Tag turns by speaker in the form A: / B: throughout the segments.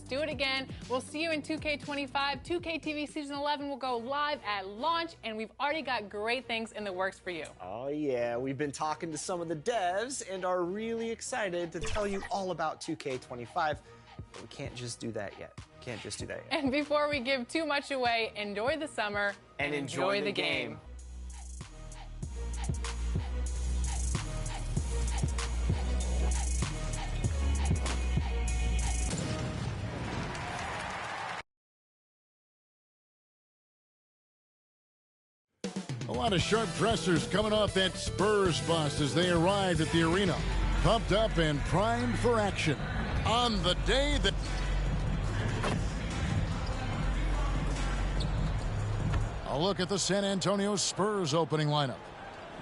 A: do it again. We'll see you in 2K25. 2K TV Season 11 will go live at launch, and we've already got great things in the works for you.
B: Oh, yeah. We've been talking to some of the devs and are really excited to tell you all about 2K25. But we can't just do that yet.
A: And before we give too much away, enjoy the summer
B: and enjoy the game.
C: A lot of sharp dressers coming off that Spurs bus as they arrived at the arena, pumped up and primed for action on the day that... A look at the San Antonio Spurs opening lineup.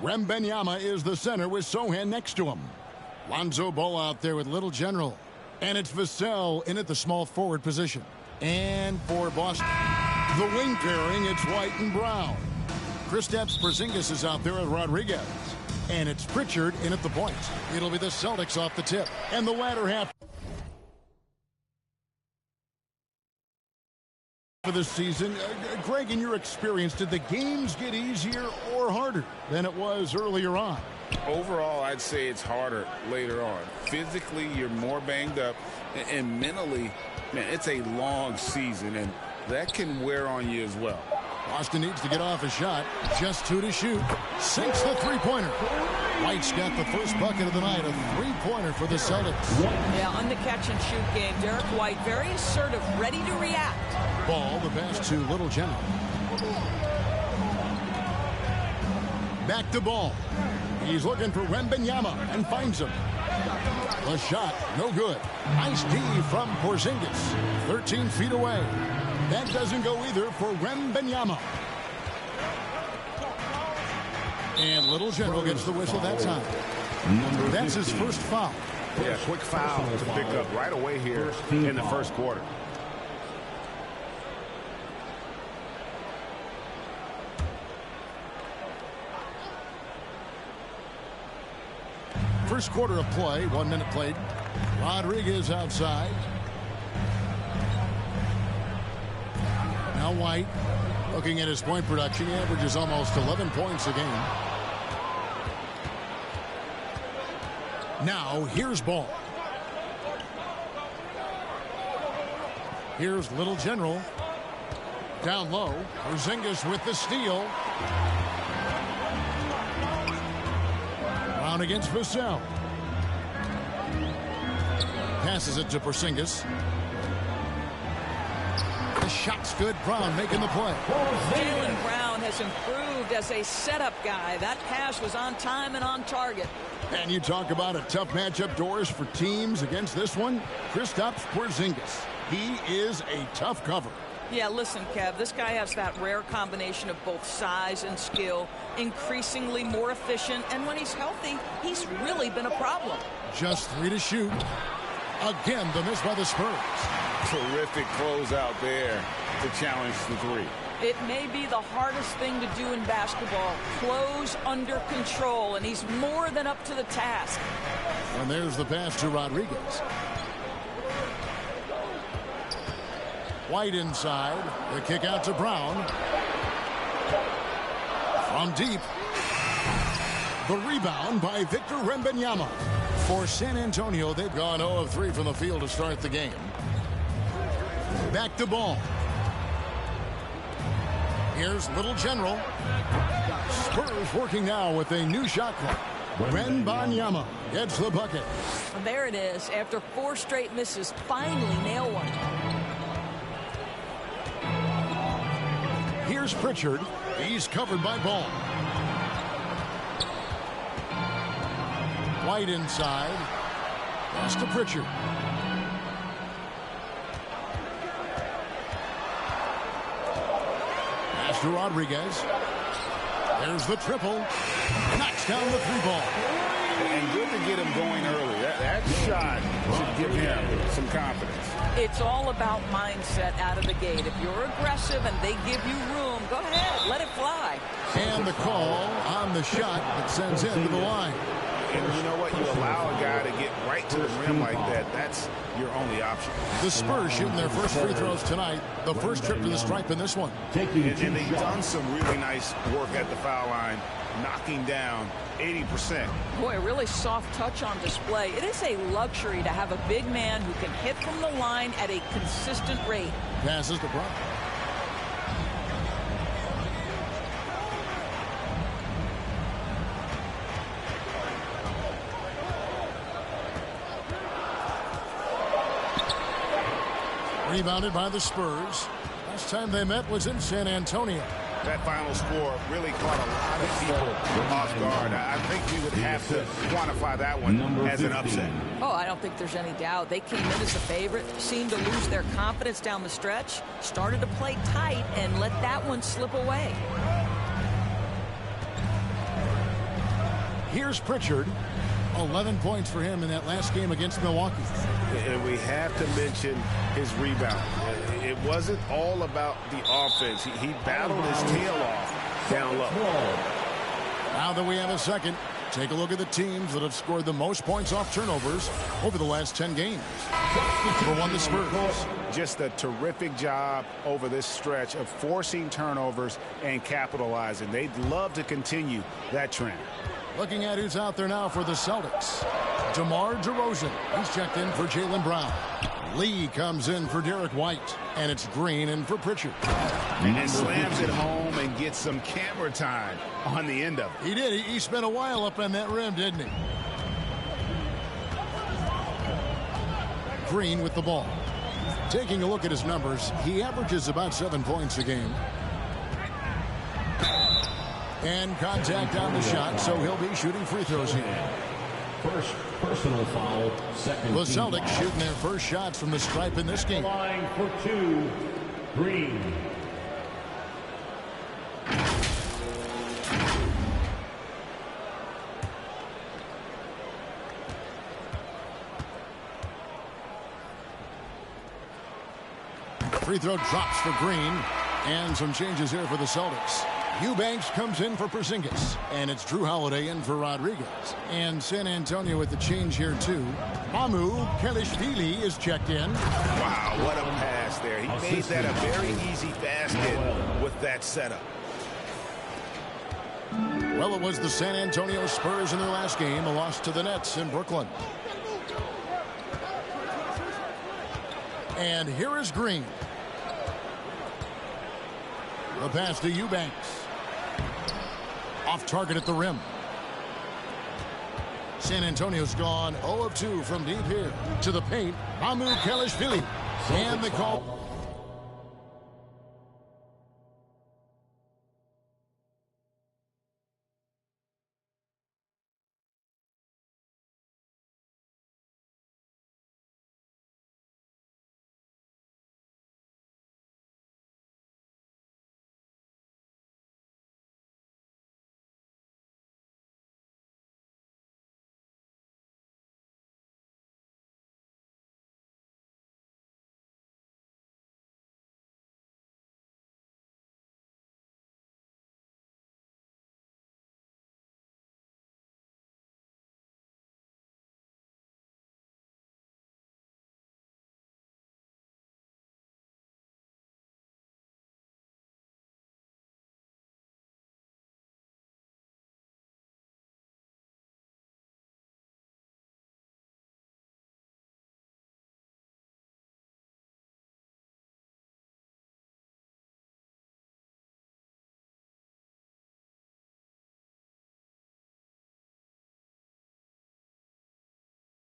C: Wembanyama is the center with Sohan next to him. Lonzo Ball out there with Little General. And it's Vassell in at the small forward position. And for Boston, the wing pairing, it's White and Brown. Kristaps Porzingis is out there with Rodriguez. And it's Pritchard in at the point. It'll be the Celtics off the tip. And the latter half of this season. Greg, in your experience, did the games get easier or harder than it was earlier on?
D: Overall, I'd say it's harder later on. Physically, you're more banged up. And mentally, man, it's a long season. And that can wear on you as well.
C: Boston needs to get off a shot. Just 2 to shoot. Sinks the three-pointer. White's got the first bucket of the night. A three-pointer for the Celtics.
E: Yeah, on the catch-and-shoot game, Derek White very assertive, ready to react.
C: Ball, the pass to Little General. Back to Ball. He's looking for Wembanyama and finds him. The shot, no good. Nice D from Porzingis. 13 feet away. That doesn't go either for Wembanyama. And Little General gets the whistle that time. That's his first foul.
D: Yeah, quick foul to pick up right away here in the first quarter.
C: First quarter of play, 1 minute played. Rodriguez outside. Now White, looking at his point production, he averages almost 11 points a game. Now here's Ball. Here's Little General. Down low, Porzingis with the steal. Brown against Vassell. Passes it to Porzingis. The shot's good. Brown making the play.
E: Jaylen Brown has improved as a setup guy. That pass was on time and on target.
C: And you talk about a tough matchup, Doris, for teams against this one. Kristaps Porzingis. He is a tough cover.
E: Yeah, listen, Kev, this guy has that rare combination of both size and skill, increasingly more efficient, and when he's healthy, he's really been a problem.
C: Just 3 to shoot. Again, the miss by the Spurs.
D: Terrific closeout there to challenge the three.
E: It may be the hardest thing to do in basketball. Close under control, and he's more than up to the task.
C: And there's the pass to Rodriguez. White inside. The kick out to Brown. From deep. The rebound by Victor Wembanyama. For San Antonio, they've gone 0 of 3 from the field to start the game. Back to Ball. Here's Little General. Spurs working now with a new shot clock. Wembanyama gets the bucket.
E: There it is. After 4 straight misses, finally nail one.
C: Here's Pritchard. He's covered by Ball. White inside. Pass to Pritchard. Pass to Rodriguez. There's the triple. Knocks down the 3-ball.
D: And good to get him going early. That shot should give him some confidence.
E: It's all about mindset out of the gate. If you're aggressive and they give you room, go ahead, let it fly.
C: And the call on the shot that sends him to the line.
D: And you know what? You allow a guy to get right to the rim like that. That's your only option.
C: The Spurs shooting their first free throws tonight. The first trip to the stripe in this one.
D: And they've done some really nice work at the foul line, knocking down 80%.
E: Boy, a really soft touch on display. It is a luxury to have a big man who can hit from the line at a consistent rate.
C: Passes to Brown. Rebounded by the Spurs. Last time they met was in San Antonio.
D: That final score really caught a lot of people off guard. I think we would have to quantify that one as an upset.
E: Oh, I don't think there's any doubt. They came in as a favorite, seemed to lose their confidence down the stretch, started to play tight, and let that one slip away.
C: Here's Pritchard. 11 points for him in that last game against Milwaukee.
D: And we have to mention his rebound. It wasn't all about the offense. He battled his tail off down low.
C: Now that we have a second, take a look at the teams that have scored the most points off turnovers over the last 10 games. Number 1, the Spurs.
D: Just a terrific job over this stretch of forcing turnovers and capitalizing. They'd love to continue that trend.
C: Looking at who's out there now for the Celtics. DeMar DeRozan. He's checked in for Jaylen Brown. Lee comes in for Derek White. And it's Green in for Pritchard.
D: And slams it home and gets some camera time on the end of it.
C: He did. He spent a while up on that rim, didn't he? Green with the ball. Taking a look at his numbers, he averages about 7 points a game. And contact on the shot, so he'll be shooting free throws here.
F: First personal foul, second.
C: The Celtics shooting their first shots from the stripe in this game.
F: Line for 2, Green.
C: Free throw drops for Green. And some changes here for the Celtics. Eubanks comes in for Porzingis. And it's Drew Holiday in for Rodriguez. And San Antonio with the change here, too. Mamu Kelishvili is checked in.
D: Wow, what a pass there. He made that a very easy basket with that setup.
C: Well, it was the San Antonio Spurs in their last game, a loss to the Nets in Brooklyn. And here is Green. The pass to Eubanks. Off target at the rim. San Antonio's gone 0 of 2 from deep here. To the paint, Mamu Kelishvili. And the call.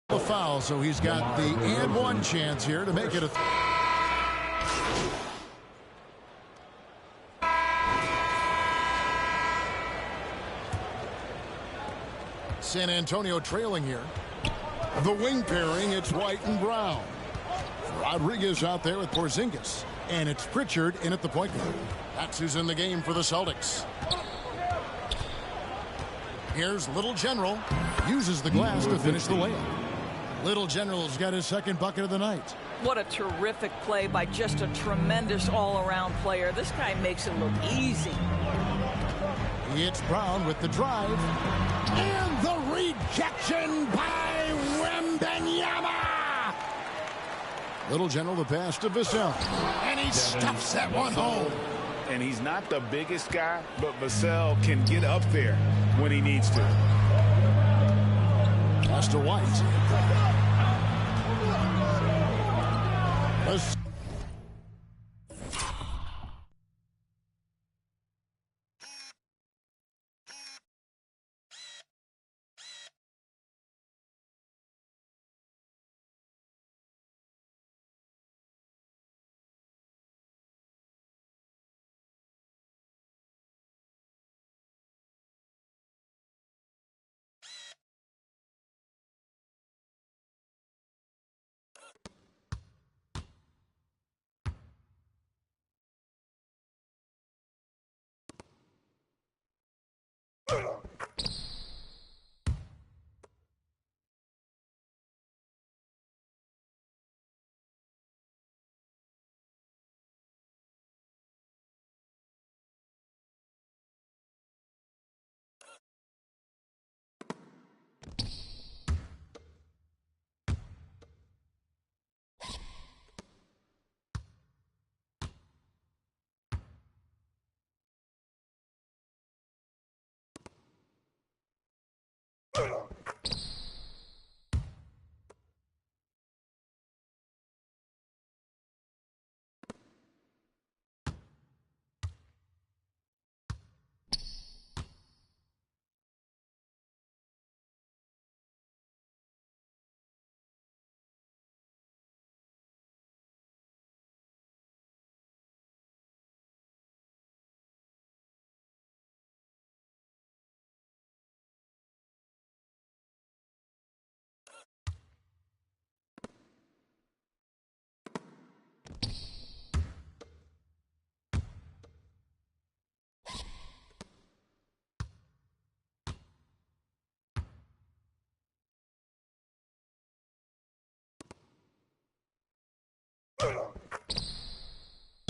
C: The foul, so he's got the and one chance here to make it a. San Antonio trailing here. The wing pairing, it's White and Brown. Rodriguez out there with Porzingis. And it's Pritchard in at the point guard. That's who's in the game for the Celtics. Here's Little General. Uses the glass to finish the layup. Little General's got his second bucket of the night.
E: What a terrific play by just a tremendous all-around player. This guy makes it look easy.
C: It's Brown with the drive. And the rejection by Wembanyama. Little General, the pass to Vassell. And he stuffs that one home.
D: And he's not the biggest guy, but Vassell can get up there when he needs to.
C: Pass to White.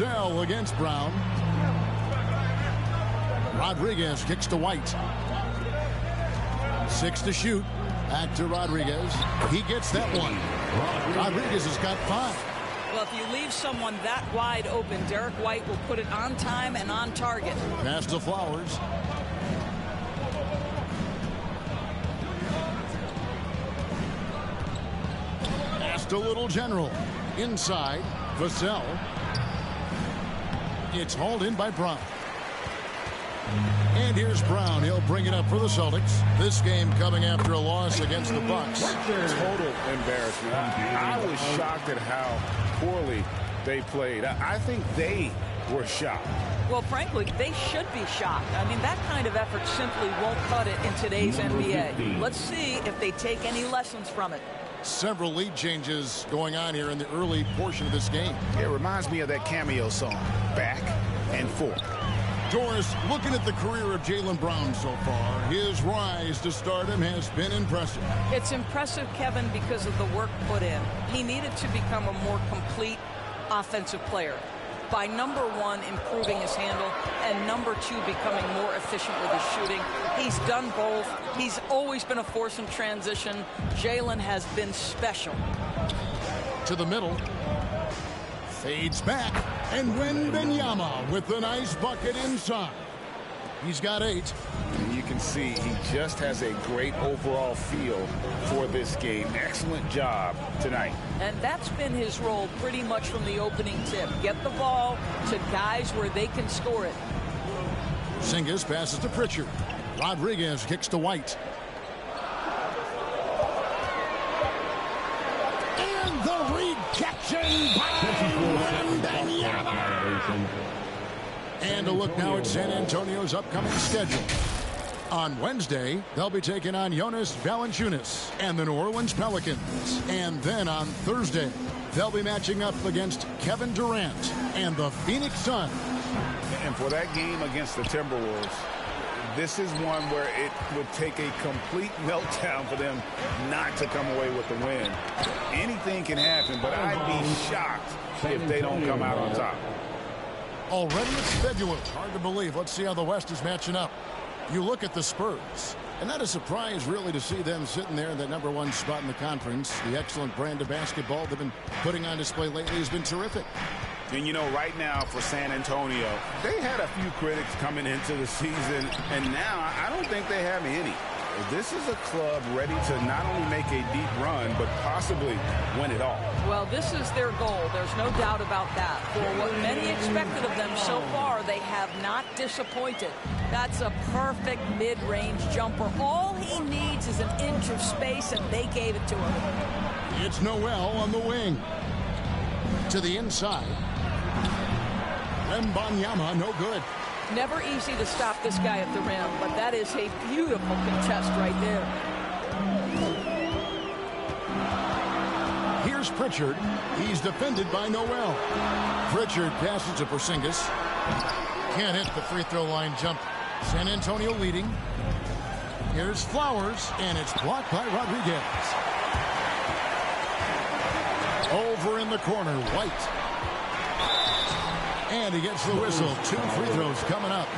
C: Vassell against Brown. Rodriguez kicks to White. 6 to shoot. Back to Rodriguez. He gets that one. Rodriguez has got 5.
E: Well, if you leave someone that wide open, Derek White will put it on time and on target.
C: Pass to Flowers. Pass to Little General. Inside, Vassell. It's hauled in by Brown. And here's Brown. He'll bring it up for the Celtics. This game coming after a loss against the Bucks.
D: Total embarrassment. I was shocked at how poorly they played. I think they were shocked.
E: Well, frankly, they should be shocked. I mean, that kind of effort simply won't cut it in today's NBA. Let's see if they take any lessons from it.
C: Several lead changes going on here in the early portion of this game.
D: It reminds me of that cameo song, Back and Forth.
C: Doris, looking at the career of Jaylen Brown so far, his rise to stardom has been impressive.
E: It's impressive, Kevin, because of the work put in. He needed to become a more complete offensive player. By number 1, improving his handle, and number 2, becoming more efficient with his shooting. He's done both. He's always been a force in transition. Jaylen has been special.
C: To the middle. Fades back, and Wembanyama with the nice bucket inside. He's got 8.
D: And you can see he just has a great overall feel for this game. Excellent job tonight.
E: And that's been his role pretty much from the opening tip. Get the ball to guys where they can score it.
C: Porzingis passes to Pritchard. Rodriguez kicks to White. And the rejection by Wembanyama. And a look now at San Antonio's upcoming schedule. On Wednesday, they'll be taking on Jonas Valanciunas and the New Orleans Pelicans. And then on Thursday, they'll be matching up against Kevin Durant and the Phoenix Suns.
D: And for that game against the Timberwolves, this is one where it would take a complete meltdown for them not to come away with the win. Anything can happen, but I'd be shocked if they don't come out on top.
C: Already it's February. Hard to believe. Let's see how the West is matching up. You look at the Spurs. And not a surprise, really, to see them sitting there in that #1 spot in the conference. The excellent brand of basketball they've been putting on display lately has been terrific.
D: And, you know, right now for San Antonio, they had a few critics coming into the season, and now I don't think they have any. This is a club ready to not only make a deep run, but possibly win it all.
E: Well, this is their goal. There's no doubt about that. For what many expected of them so far, they have not disappointed. That's a perfect mid-range jumper. All he needs is an inch of space, and they gave it to him.
C: It's Noel on the wing. To the inside. Wembanyama, no good.
E: Never easy to stop this guy at the rim, but that is a beautiful contest right there.
C: Here's Pritchard. He's defended by Noel. Pritchard passes to Porzingis. Can't hit the free throw line jump. San Antonio leading. Here's Flowers, and it's blocked by Rodriguez. Over in the corner, White. And he gets the whistle. 2 free throws coming up.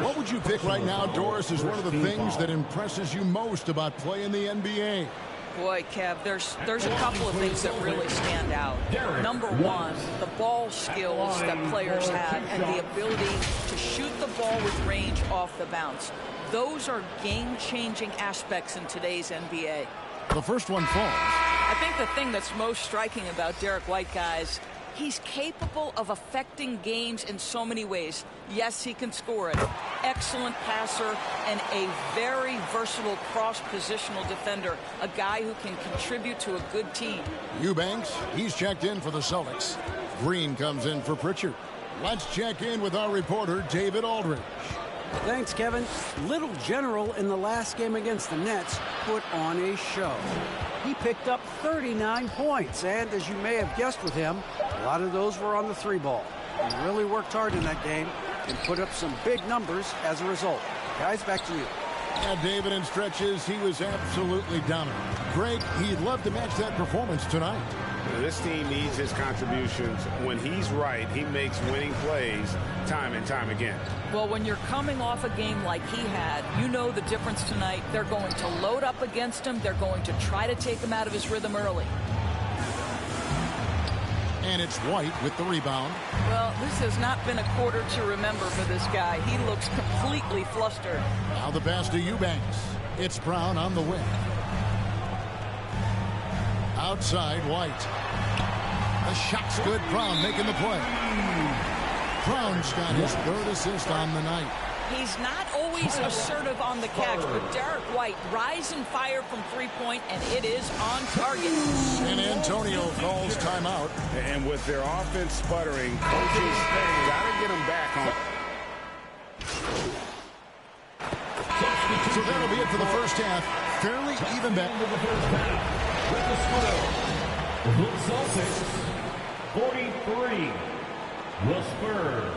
C: What would you pick right now, Doris, is one of the things that impresses you most about playing the NBA?
E: Boy, Kev, there's a couple of things that really stand out. Number one, the ball skills that players have and the ability to shoot the ball with range off the bounce. Those are game-changing aspects in today's NBA.
C: The first one falls.
E: I think the thing that's most striking about Derek White, guys, he's capable of affecting games in so many ways. Yes, he can score it. Excellent passer and a very versatile cross-positional defender. A guy who can contribute to a good team.
C: Eubanks, he's checked in for the Celtics. Green comes in for Pritchard. Let's check in with our reporter, David Aldridge.
G: Thanks, Kevin. Little General in the last game against the Nets put on a show. He picked up 39 points, and as you may have guessed with him, a lot of those were on the 3-ball. He really worked hard in that game and put up some big numbers as a result. Guys, back to you.
C: Yeah, David, in stretches, he was absolutely dominant. Greg, he'd love to match that performance tonight.
D: This team needs his contributions. When he's right, he makes winning plays time and time again.
E: Well, when you're coming off a game like he had, you know the difference tonight. They're going to load up against him. They're going to try to take him out of his rhythm early.
C: And it's White with the rebound.
E: Well, this has not been a quarter to remember for this guy. He looks completely flustered.
C: Now the pass to Eubanks. It's Brown on the wing. Outside, White. The shot's good. Brown making the play. Brown's got his 3rd assist on the night.
E: He's not always assertive on the catch, but Derek White rise and fire from 3-point, and it is on target.
C: San Antonio calls timeout.
D: And with their offense sputtering, coaches got to get them back on.
C: So that'll be it for the first half. Fairly even bet.
F: The Celtics 43. The Spurs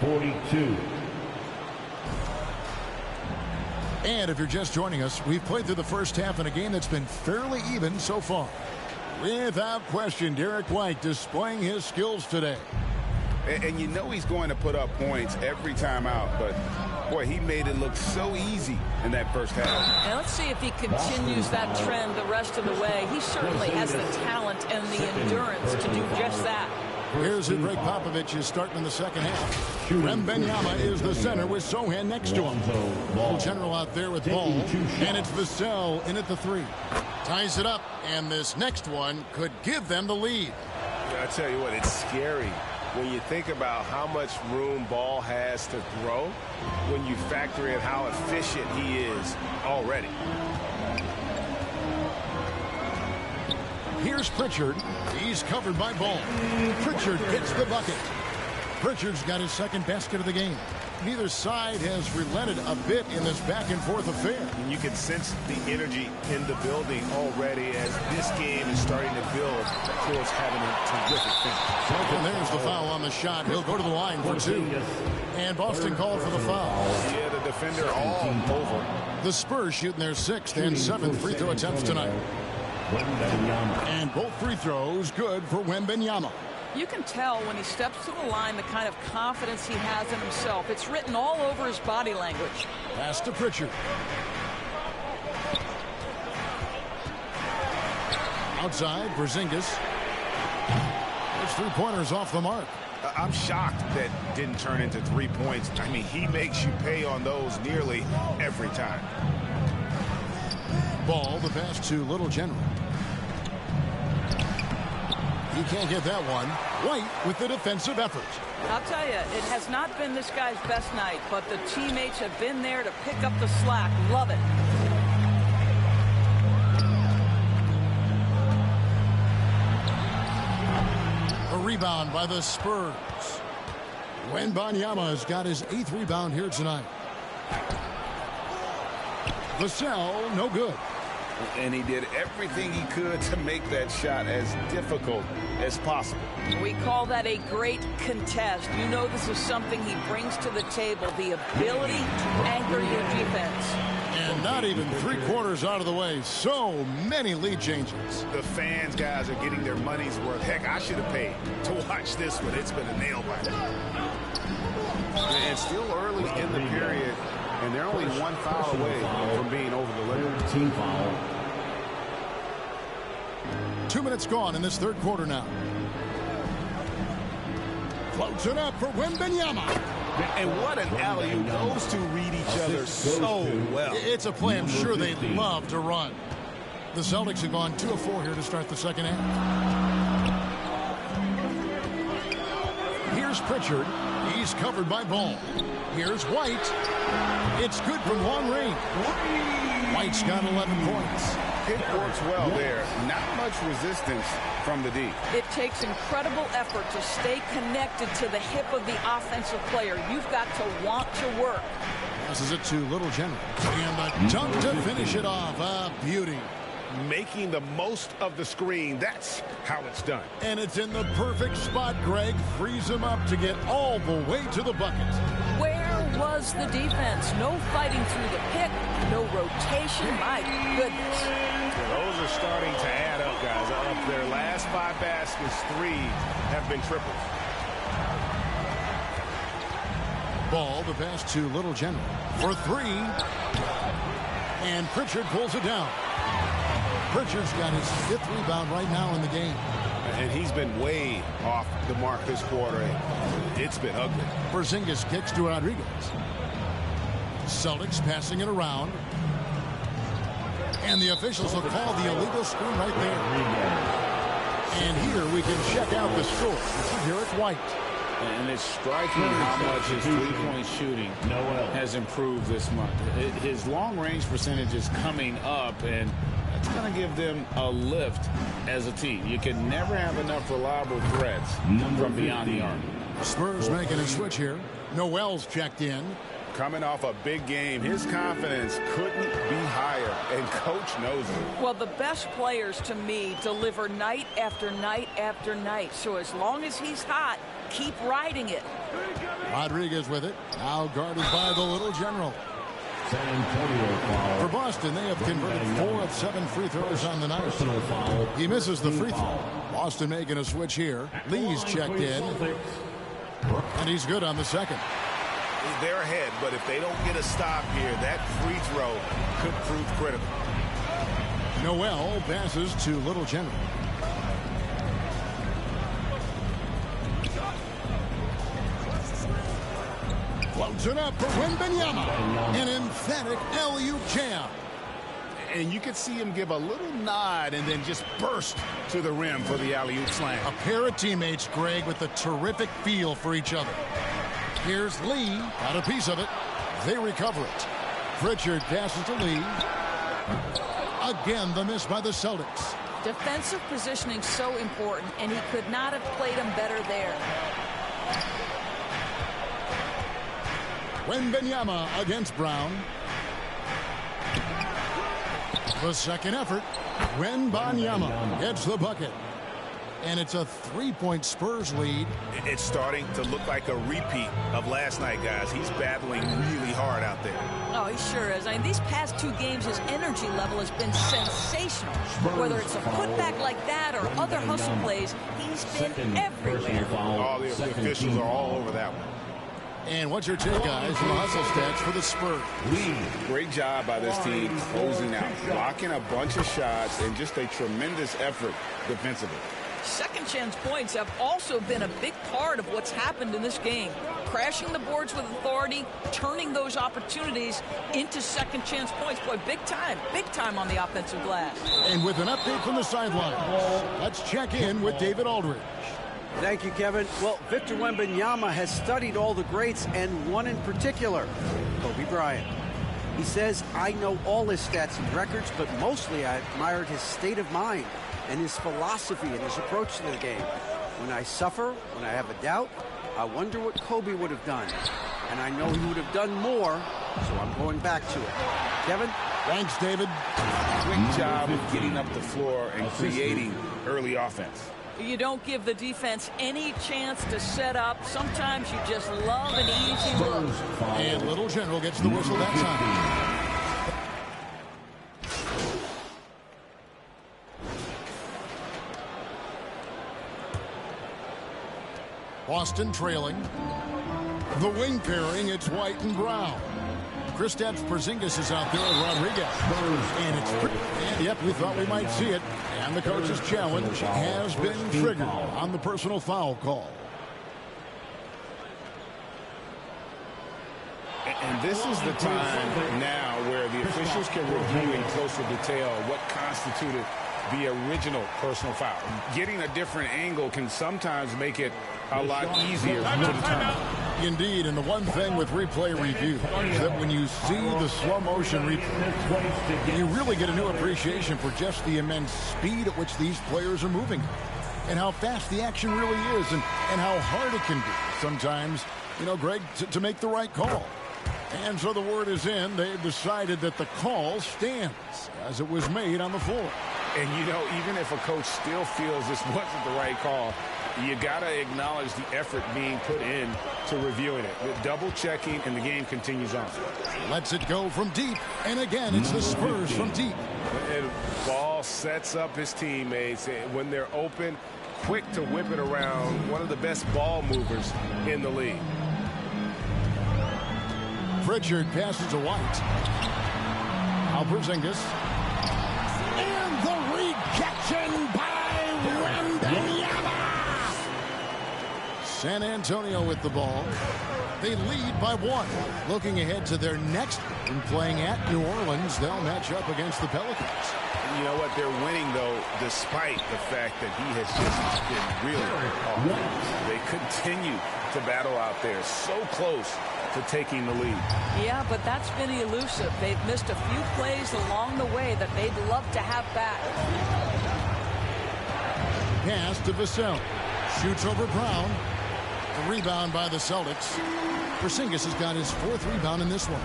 F: 42.
C: And if you're just joining us, we've played through the first half in a game that's been fairly even so far. Without question, Derek White displaying his skills today.
D: And you know he's going to put up points every time out, but boy, he made it look so easy in that first half.
E: And let's see if he continues that trend the rest of the way. He certainly has the talent and the endurance to do just that.
C: Here's who Greg Popovich is starting in the second half. Wembanyama is the center with Sohan next to him. Ball general out there with ball. And it's Vassell in at the 3. Ties it up, and this next one could give them the lead.
H: I tell you what, it's scary when you think about how much room Ball has to throw, when you factor in how efficient he is already.
C: Here's Pritchard. He's covered by Ball. Pritchard gets the bucket. Pritchard's got his 2nd basket of the game. Neither side has relented a bit in this back-and-forth affair.
H: And you can sense the energy in the building already as this game is starting to build towards having a terrific finish.
C: And there's the foul on the shot. He'll go to the line for 2. And Boston called for the foul.
D: Yeah, the defender all over.
C: The Spurs shooting their 6th and 7th free throw attempts tonight. And both free throws good for Wembanyama.
E: You can tell when he steps to the line the kind of confidence he has in himself. It's written all over his body language.
C: Pass to Pritchard. Outside, Porzingis. There's 3-pointers off the mark.
D: I'm shocked that didn't turn into 3 points. I mean, he makes you pay on those nearly every time.
C: Ball, the pass to Little General. He can't get that one. White with the defensive effort.
E: I'll tell you, it has not been this guy's best night, but the teammates have been there to pick up the slack. Love it.
C: A rebound by the Spurs. Wembanyama has got his 8th rebound here tonight. Vassell, no good.
D: And he did everything he could to make that shot as difficult as possible.
E: We call that a great contest. You know this is something he brings to the table, the ability to anchor your defense.
C: And not even 3/4 out of the way. So many lead changes.
D: The fans, guys, are getting their money's worth. Heck, I should have paid to watch this one. It's been a nail biter. And still early in the period, and they're only 1 foul away from being over the limit.
F: Team foul.
C: 2 minutes gone in this 3rd quarter now. Floats it up for Wembanyama.
D: And what an alley-oop. Those two read each other so well.
C: It's a play I'm sure they love to run. The Celtics have gone 2 of 4 here to start the second half. Here's Pritchard. He's covered by Ball. Here's White. It's good from long range. White's got 11 points.
D: It works well there. Not much resistance from the D.
E: It takes incredible effort to stay connected to the hip of the offensive player. You've got to want to work.
C: Passes it to Little General. And the dunk to finish it off. A beauty.
D: Making the most of the screen. That's how it's done.
C: And it's in the perfect spot, Greg. Frees him up to get all the way to the bucket.
E: Where was the defense? No fighting through the pick, no rotation. My goodness.
D: Those are starting to add up, guys. Of their last 5 baskets, 3 have been triples.
C: Ball, the pass to Little General for 3. And Pritchard pulls it down. Pritchard's got his 5th rebound right now in the game.
D: And he's been way off the mark this quarter. It's been ugly.
C: Porzingis kicks to Rodriguez. Celtics passing it around. And the officials have called the illegal screen right there. And here we can check out the score. This is Derek White.
I: And it's striking how much his three-point shooting has improved this month. His long-range percentage is coming up, and it's going to give them a lift as a team. You can never have enough reliable threats from beyond the arc.
C: Spurs making a switch here. Noel's checked in.
D: Coming off a big game, his confidence couldn't be higher, and Coach knows it.
E: Well, the best players, to me, deliver night after night after night. So as long as he's hot, keep riding it.
C: Rodriguez with it. Now guarded by the Little General.
F: San Antonio foul.
C: For Boston, they have converted 4 of 7 free throws on the night.
F: Personal foul.
C: He misses the free throw. Boston making a switch here. Lee's checked in. And he's good on the second.
D: They're ahead, but if they don't get a stop here, that free throw could prove critical.
C: Noel passes to Little General. Floats it up for Wembanyama. An emphatic alley-oop jam.
D: And you could see him give a little nod and then just burst to the rim for the alley-oop slam.
C: A pair of teammates, Greg, with a terrific feel for each other. Here's Lee. Got a piece of it. They recover it. Pritchard passes to Lee. Again, the miss by the Celtics.
E: Defensive positioning so important, and he could not have played him better there.
C: Wembanyama against Brown. The second effort. Wembanyama gets the bucket. And it's a 3-point Spurs lead.
D: It's starting to look like a repeat of last night, guys. He's battling really hard out there.
E: Oh, he sure is. I mean, these past 2 games, his energy level has been sensational. Whether it's a putback like that or other hustle plays, he's been everywhere.
D: All the officials are all over that one.
C: And what's your take, guys, on the hustle stats for the Spurs?
D: Great job by this team closing out, blocking a bunch of shots, and just a tremendous effort defensively.
E: Second chance points have also been a big part of what's happened in this game. Crashing the boards with authority, turning those opportunities into second chance points. Boy, big time on the offensive glass.
C: And with an update from the sideline, let's check in with David Aldridge.
G: Thank you, Kevin. Well, Victor Wembanyama has studied all the greats and one in particular, Kobe Bryant. He says, I know all his stats and records, but mostly I admired his state of mind and his philosophy and his approach to the game. When I suffer, when I have a doubt, I wonder what Kobe would have done. And I know he would have done more, so I'm going back to it. Kevin?
C: Thanks, David.
D: Quick job of getting up the floor and creating early offense.
E: You don't give the defense any chance to set up. Sometimes you just love an easy look.
C: And Little General gets the whistle that time. Boston trailing. The wing pairing, it's White and Brown. Kristaps Porzingis is out there with Rodriguez. And yep, we thought we might see it. And the coach's challenge has been triggered on the personal foul call.
D: And this is the time now where the officials can review in closer detail what constituted the original personal foul. Getting a different angle can sometimes make it a lot easier to determine.
C: Indeed, and the one thing with replay review is that when you see the slow motion replay, you really get a new appreciation for just the immense speed at which these players are moving and how fast the action really is and how hard it can be sometimes, you know, Greg, to make the right call. And so the word is in. They've decided that the call stands as it was made on the floor.
D: And, you know, even if a coach still feels this wasn't the right call, you got to acknowledge the effort being put in to reviewing it. The double checking, and the game continues on.
C: Lets it go from deep. And again, it's the Spurs from deep.
D: And Ball sets up his teammates. When they're open, quick to whip it around. One of the best ball movers in the league.
C: Pritchard passes to White. Now Porzingis. And the rejection by Wembanyama. San Antonio with the ball. They lead by 1. Looking ahead to their next game, playing at New Orleans, they'll match up against the Pelicans.
D: You know what? They're winning, though, despite the fact that he has just been really awful. They continue to battle out there, so close to taking the lead.
E: Yeah, but that's been elusive. They've missed a few plays along the way that they'd love to have back.
C: Pass to Vassell. Shoots over Brown. The rebound by the Celtics. Porzingis has got his 4th rebound in this one.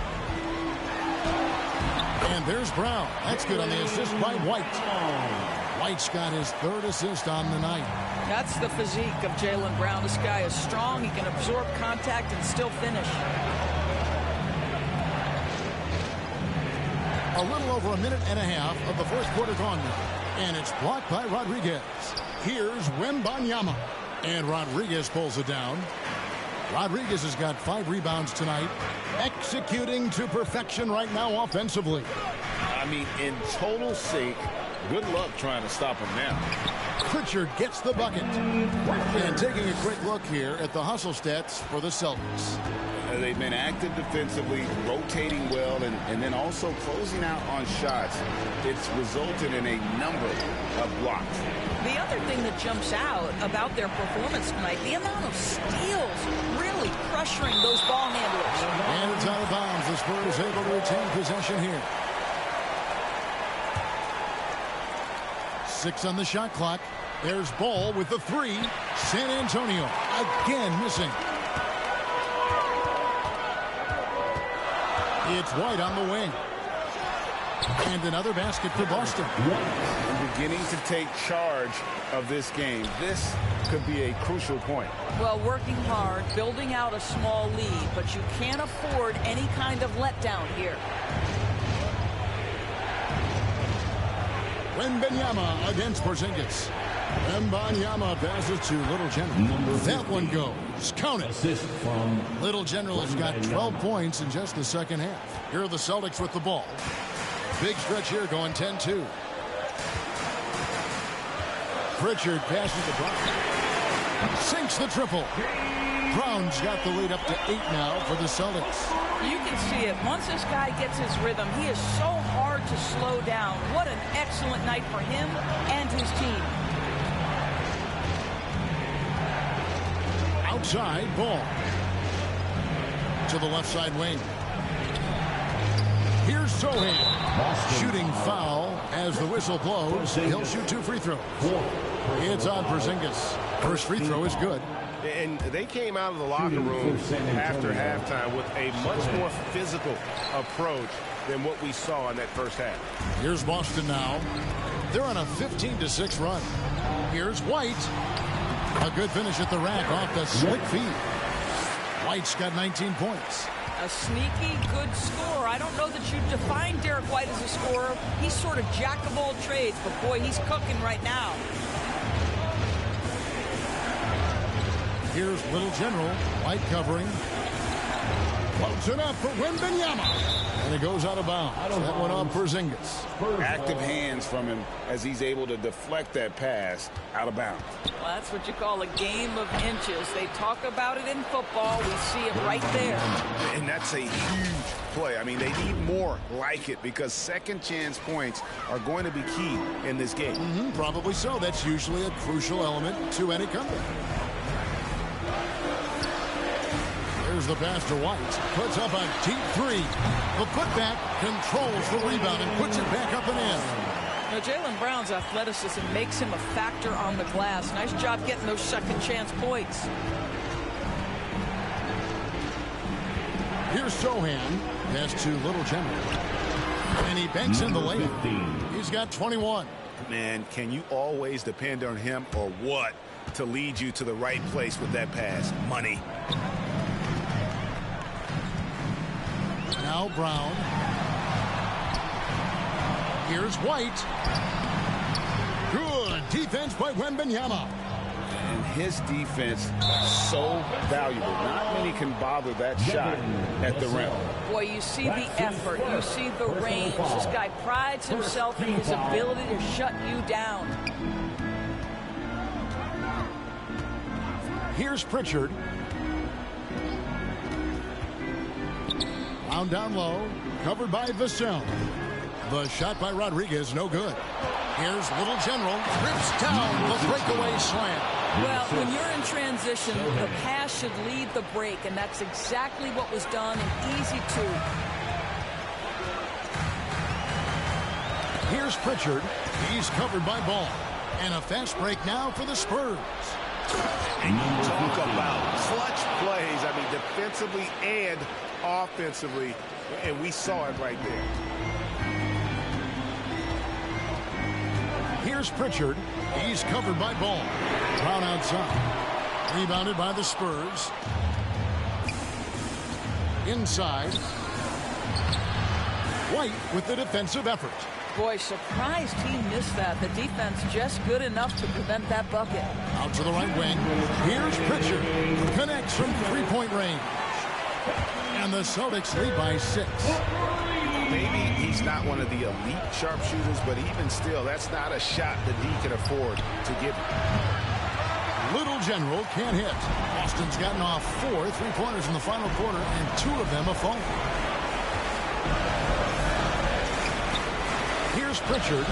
C: And there's Brown. That's good on the assist by White. White's got his 3rd assist on the night.
E: That's the physique of Jaylen Brown. This guy is strong. He can absorb contact and still finish.
C: A little over a minute and a half of the 4th quarter gone now. And it's blocked by Rodriguez. Here's Wembanyama. And Rodriguez pulls it down. Rodriguez has got 5 rebounds tonight. Executing to perfection right now offensively.
D: I mean, in total sync. Good luck trying to stop him now.
C: Pritchard gets the bucket. And taking a quick look here at the hustle stats for the Celtics.
D: They've been active defensively, rotating well, and then also closing out on shots. It's resulted in a number of blocks.
E: The other thing that jumps out about their performance tonight, the amount of steals really pressuring those ball handlers.
C: And it's out of bounds. The Spurs able to retain possession here. 6 on the shot clock. There's Ball with the 3. San Antonio again missing. It's White on the wing. And another basket for Boston.
D: And beginning to take charge of this game. This could be a crucial point.
E: Well, working hard, building out a small lead, but you can't afford any kind of letdown here.
C: Wembanyama against Porzingis. Wembanyama passes to Little General. That one goes. Count it.
F: Assist from
C: Little General has got 12 points in just the second half. Here are the Celtics with the ball. Big stretch here going 10-2. Pritchard passes to Brown. Sinks the triple. Brown's got the lead up to 8 now for the Celtics.
E: You can see it. Once this guy gets his rhythm, he is so hard to slow down. What an excellent night for him and his team.
C: Outside ball. To the left side wing. Here's Sohan. Shooting foul as the whistle blows. He'll shoot 2 free throws. It's on Porzingis. First free throw is good.
H: And they came out of the locker room after halftime with a much more physical approach than what we saw in that first half.
C: Here's Boston now. They're on a 15-6 run. Here's White. A good finish at the rack off the slick feet. White's got 19 points.
E: A sneaky good scorer. I don't know that you define Derek White as a scorer. He's sort of jack of all trades, but boy, he's cooking right now.
C: Here's Little General. White covering. Floats it up for Wembanyama. And it goes out of bounds. That one on Porzingis.
D: Active hands from him as he's able to deflect that pass out of bounds.
E: Well, that's what you call a game of inches. They talk about it in football. We see it right there.
D: And that's a huge play. I mean, they need more like it because second chance points are going to be key in this game.
C: Probably so. That's usually a crucial element to any comeback. Here's the pass to White. Puts up a deep 3. The putback controls the rebound and puts it back up and in.
E: Now, Jaylen Brown's athleticism makes him a factor on the glass. Nice job getting those second chance points.
C: Here's Sohan. Pass to Little General. And he banks in the layup. He's got 21.
D: Man, can you always depend on him or what to lead you to the right place with that pass? Money.
C: Now Brown. Here's White. Good defense by Wembanyama.
D: And his defense so valuable. Not many can bother that shot at the rim.
E: Boy, you see the effort. You see the range. This guy prides himself in his ability to shut you down.
C: Here's Pritchard. Brown down low. Covered by Vassell. The shot by Rodriguez, no good. Here's Little General. Rips down the breakaway slam.
E: Well, when you're in transition, the pass should lead the break, and that's exactly what was done in easy 2.
C: Here's Pritchard. He's covered by Ball. And a fast break now for the Spurs.
H: And you talk about clutch plays. I mean, defensively and offensively. And we saw it right there.
C: Here's Pritchard. He's covered by Ball. Brown outside. Rebounded by the Spurs. Inside. White with the defensive effort.
E: Boy, surprised he missed that. The defense just good enough to prevent that bucket.
C: Out to the right wing. Here's Pritchard. Connects from three-point range. And the Celtics lead by 6.
H: Maybe he's not one of the elite sharpshooters, but even still, that's not a shot that he can afford to give him.
C: Little General can't hit. Boston's gotten off 4 3-pointers in the final quarter, and 2 of them have fallen. Here's Pritchard.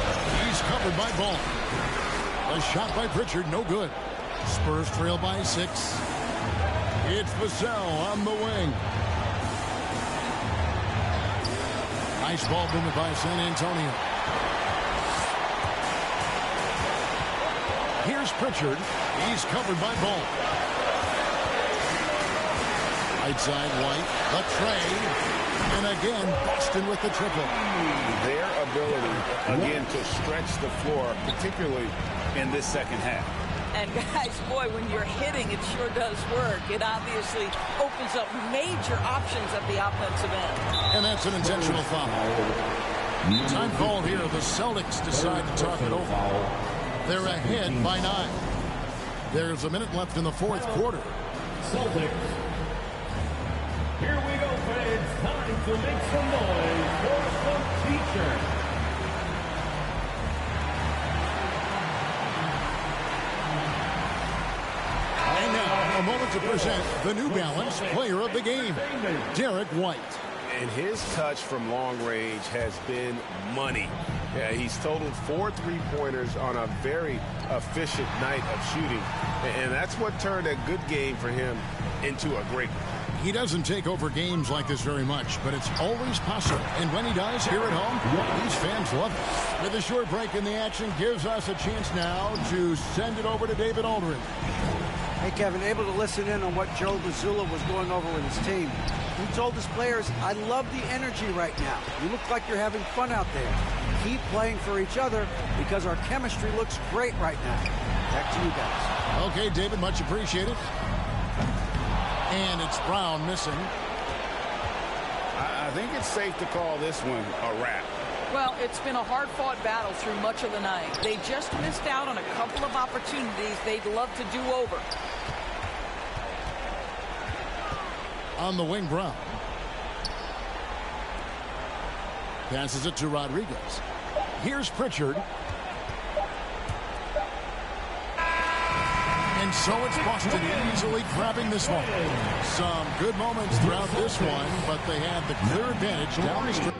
C: He's covered by Ball. A shot by Pritchard, no good. Spurs trail by 6. It's Vassell on the wing. Nice ball movement by San Antonio. Here's Pritchard. He's covered by Ball. Right side, White, the trade, and again, Boston with the triple.
D: Their ability, again, to stretch the floor, particularly in this second half.
E: And guys, boy, when you're hitting, it sure does work. It obviously opens up major options at the offensive end.
C: And that's an intentional foul. Time called here. The Celtics decide to talk it over. They're ahead by 9. There's a minute left in the fourth quarter.
F: Celtics. Here we go, fans. Time to make some noise for some teachers.
C: And now, a moment to present the New Balance Player of the Game, Derek White.
H: And his touch from long range has been money. Yeah, he's totaled 4 3-pointers on a very efficient night of shooting. And that's what turned a good game for him into a great one.
C: He doesn't take over games like this very much, but it's always possible. And when he does, here at home, these fans love it. With a short break in the action, gives us a chance now to send it over to David Aldridge.
G: Hey, Kevin, able to listen in on what Joe Mazzulla was going over with his team. He told his players, I love the energy right now. You look like you're having fun out there. Keep playing for each other because our chemistry looks great right now. Back to you guys.
C: Okay, David, much appreciated. And it's Brown missing.
D: I think it's safe to call this one a wrap.
E: Well, it's been a hard-fought battle through much of the night. They just missed out on a couple of opportunities they'd love to do over.
C: On the wing, Brown. Passes it to Rodriguez. Here's Pritchard. And so it's Boston easily grabbing this one. Some good moments throughout this one, but they had the clear advantage down the stretch.